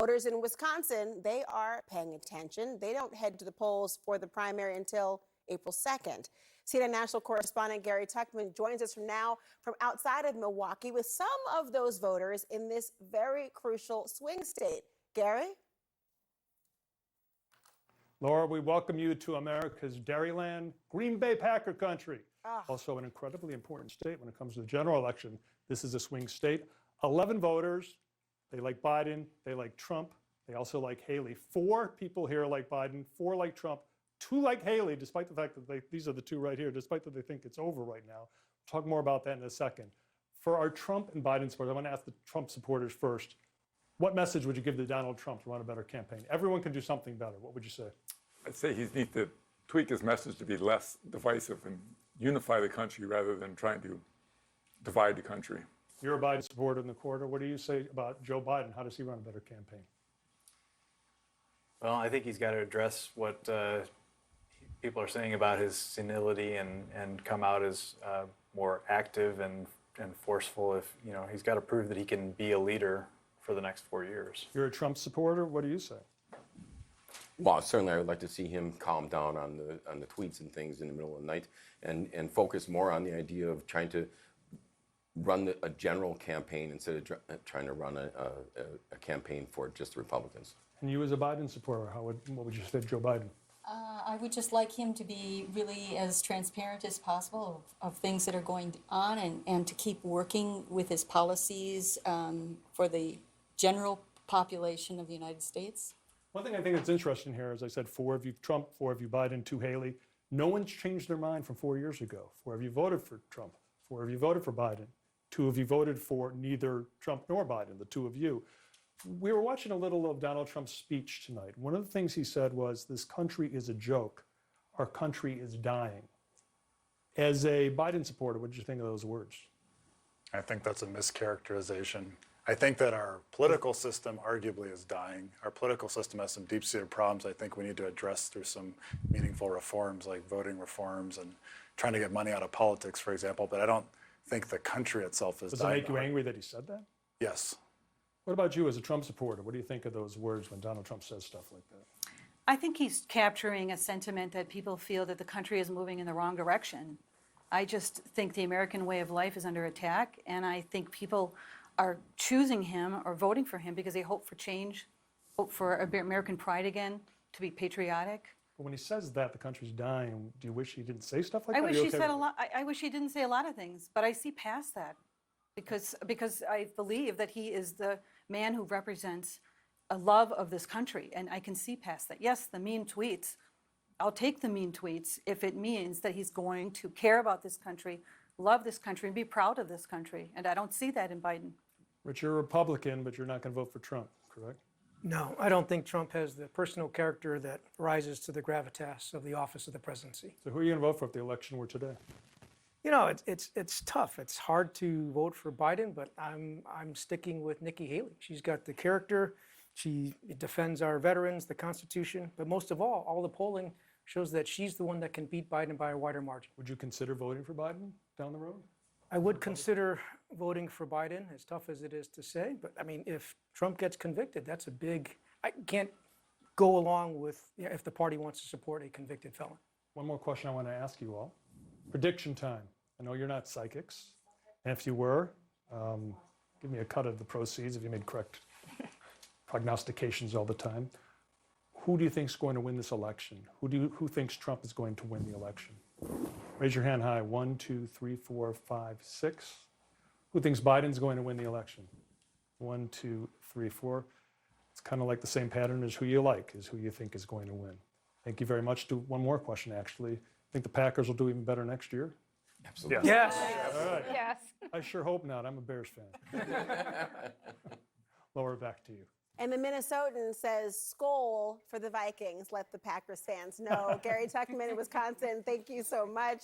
Voters in Wisconsin, they are paying attention. They don't head to the polls for the primary until April 2nd. CNN national correspondent Gary Tuchman joins us from outside of Milwaukee with some of those voters in this very crucial swing state. Gary? Laura, we welcome you to America's Dairyland, Green Bay Packer country. Oh. Also an incredibly important state when it comes to the general election. This is a swing state. 11 voters. They like Biden. They like Trump. They also like Haley. 4 people here like Biden. 4 like Trump. 2 like Haley, despite the fact that these are the 2 right here, despite that they think it's over right now. We'll talk more about that in a second. For our Trump and Biden supporters, I want to ask the Trump supporters first. What message would you give to Donald Trump to run a better campaign? Everyone can do something better. What would you say? I'd say he needs to tweak his message to be less divisive and unify the country rather than trying to divide the country. You're a Biden supporter in the corridor. What do you say about Joe Biden? How does he run a better campaign? Well, I think he's got to address what people are saying about his senility and come out as more active and forceful. If he's got to prove that he can be a leader for the next 4 years. You're a Trump supporter. What do you say? Well, certainly I would like to see him calm down on the tweets and things in the middle of the night and focus more on the idea of trying to run a general campaign instead of trying to run a campaign for just the Republicans. And you as a Biden supporter, what would you say to Joe Biden? I would just like him to be really as transparent as possible of things that are going on and to keep working with his policies for the general population of the United States. One thing I think that's interesting here, as I said, 4 of you Trump, 4 of you Biden, 2 Haley. No one's changed their mind from 4 years ago. 4 of you voted for Trump. 4 of you voted for Biden. 2 of you voted for neither Trump nor Biden, the 2 of you. We were watching a little of Donald Trump's speech tonight. One of the things he said was, this country is a joke. Our country is dying. As a Biden supporter, what did you think of those words? I think that's a mischaracterization. I think that our political system arguably is dying. Our political system has some deep-seated problems I think we need to address through some meaningful reforms like voting reforms and trying to get money out of politics, for example. But I don't think the country itself is dying. Does it make you angry that he said that? Yes. What about you as a Trump supporter? What do you think of those words when Donald Trump says stuff like that? I think he's capturing a sentiment that people feel that the country is moving in the wrong direction. I just think the American way of life is under attack, and I think people are choosing him or voting for him because they hope for change, hope for American pride again, to be patriotic. But when he says that the country's dying, do you wish he didn't say stuff like that? I wish he said a lot. I wish he didn't say a lot of things, but I see past that because I believe that he is the man who represents a love of this country, and I can see past that. Yes, the mean tweets. I'll take the mean tweets if it means that he's going to care about this country, love this country, and be proud of this country. And I don't see that in Biden. Rich, you're a Republican, but you're not going to vote for Trump, correct? No, I don't think Trump has the personal character that rises to the gravitas of the office of the presidency. So who are you going to vote for if the election were today? You know, it's tough. It's hard to vote for Biden, but I'm sticking with Nikki Haley. She's got the character. She defends our veterans, the Constitution, but most of all the polling shows that she's the one that can beat Biden by a wider margin. Would you consider voting for Biden down the road? I would consider voting for Biden, as tough as it is to say. But I mean, if Trump gets convicted, that's a big, I can't go along with if the party wants to support a convicted felon. One more question I want to ask you all. Prediction time. I know you're not psychics. And if you were, give me a cut of the proceeds if you made correct prognostications all the time. Who do you think is going to win this election? Who thinks Trump is going to win the election? Raise your hand high. 1, 2, 3, 4, 5, 6. Who thinks Biden's going to win the election? 1, 2, 3, 4. It's kind of like the same pattern as who you like, is who you think is going to win. Thank you very much. One more question, actually. Think the Packers will do even better next year? Absolutely. Yes. All right. Yes. I sure hope not. I'm a Bears fan. Laura, back to you. And the Minnesotan says, "Skol for the Vikings." Let the Packers fans know. Gary Tuchman in Wisconsin, thank you so much.